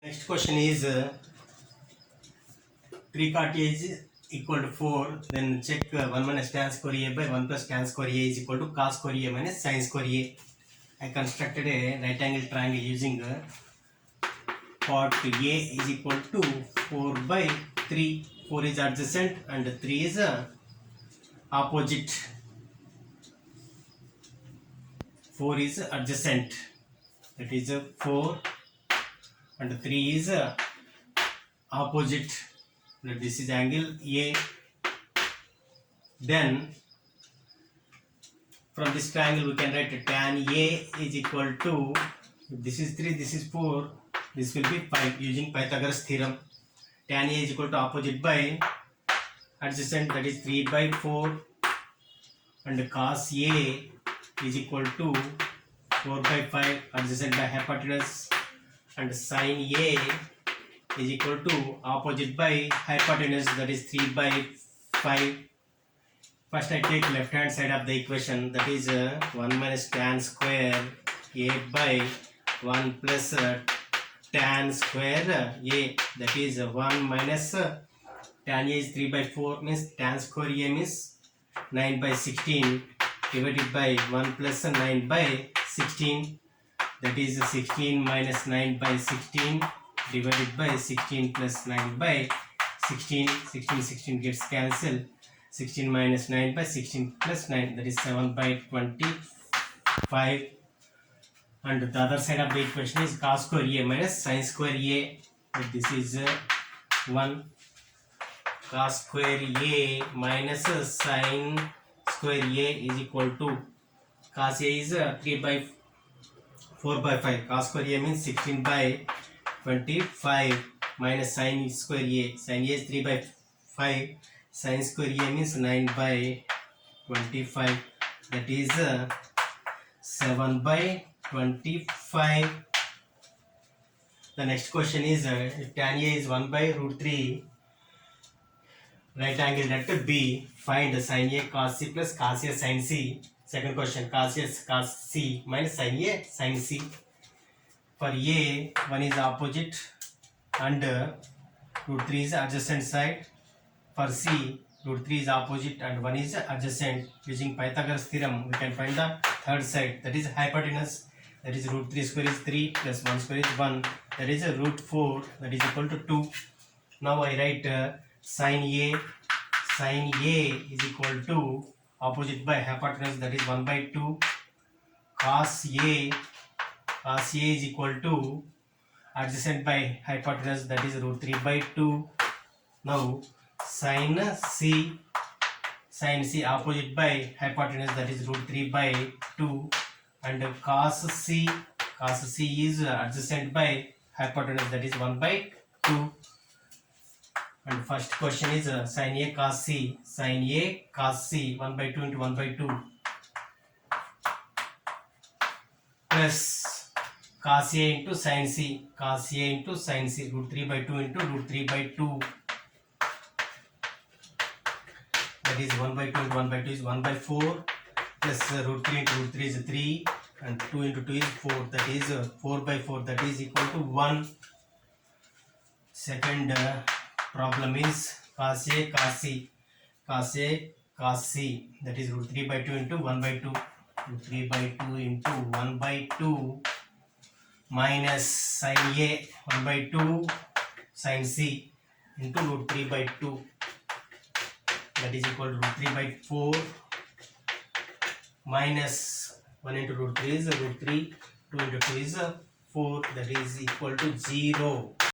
Next question is 3 cot A is equal to 4. Then check 1 minus tan square A by 1 plus tan square A is equal to cos square A minus sin square A. I constructed a right angle triangle using cot A is equal to 4 by 3. 4 is adjacent and 3 is opposite. 4 is adjacent. That is 4 and 3 is opposite. This is angle A. Then from this triangle we can write tan A is equal to, this is 3, this is 4, this will be 5 using Pythagoras theorem. Tan A is equal to opposite by adjacent, that is 3 by 4, and cos A is equal to 4 by 5 adjacent by hypotenuse, and sin A is equal to opposite by hypotenuse, that is 3 by 5. First I take left hand side of the equation, that is 1 minus tan square A by 1 plus tan square A, that is 1 minus tan A is 3 by 4, means tan square A means 9 by 16 divided by 1 plus 9 by 16, that is 16 minus 9 by 16 divided by 16 plus 9 by 16. 16 gets cancelled. 16 minus 9 by 16 plus 9, that is 7 by 25. And the other side of the equation is cos square A minus sin square A. This is 1 cos square A minus sin square A is equal to, cos A is 3 by 4 by 5. Cos square A means 16 by 25 minus sin square A. Sin A is 3 by 5. Sin square A means 9 by 25, that is 7 by 25. The next question is tan A is 1 by root 3 right angle at B. Find sin A cos C plus cos A sin C. Second question, cos A cos C minus sin A sin C. For A, 1 is opposite and root 3 is adjacent side. For C, root 3 is opposite and 1 is adjacent. Using Pythagoras theorem, we can find the third side, that is hypotenuse. That is root 3 square is 3 plus 1 square is 1. That is root 4, that is equal to 2. Now I write sin A. Sin A is equal to opposite by hypotenuse, that is 1 by 2. Cos A is equal to adjacent by hypotenuse, that is root 3 by 2. Now sin C opposite by hypotenuse, that is root 3 by 2, and cos C is adjacent by hypotenuse, that is 1 by 2. And first question is sin A cos C. Sin A cos C 1 by 2 into 1 by 2 plus cos A into sin C. Cos A into sin C, root 3 by 2 into root 3 by 2. That is 1 by 2 into 1 by 2 is 1 by 4 plus root 3 into root 3 is 3 and 2 into 2 is 4, that is 4 by 4, that is equal to 1. Second problem is cos A cos C. Cos A cos C, that is root 3 by 2 into 1 by 2. Root 3 by 2 into 1 by 2 minus sin A 1 by 2 sin C into root 3 by 2. That is equal to root 3 by 4 minus 1 into root 3 is root 3, 2 into 2 is 4, that is equal to 0.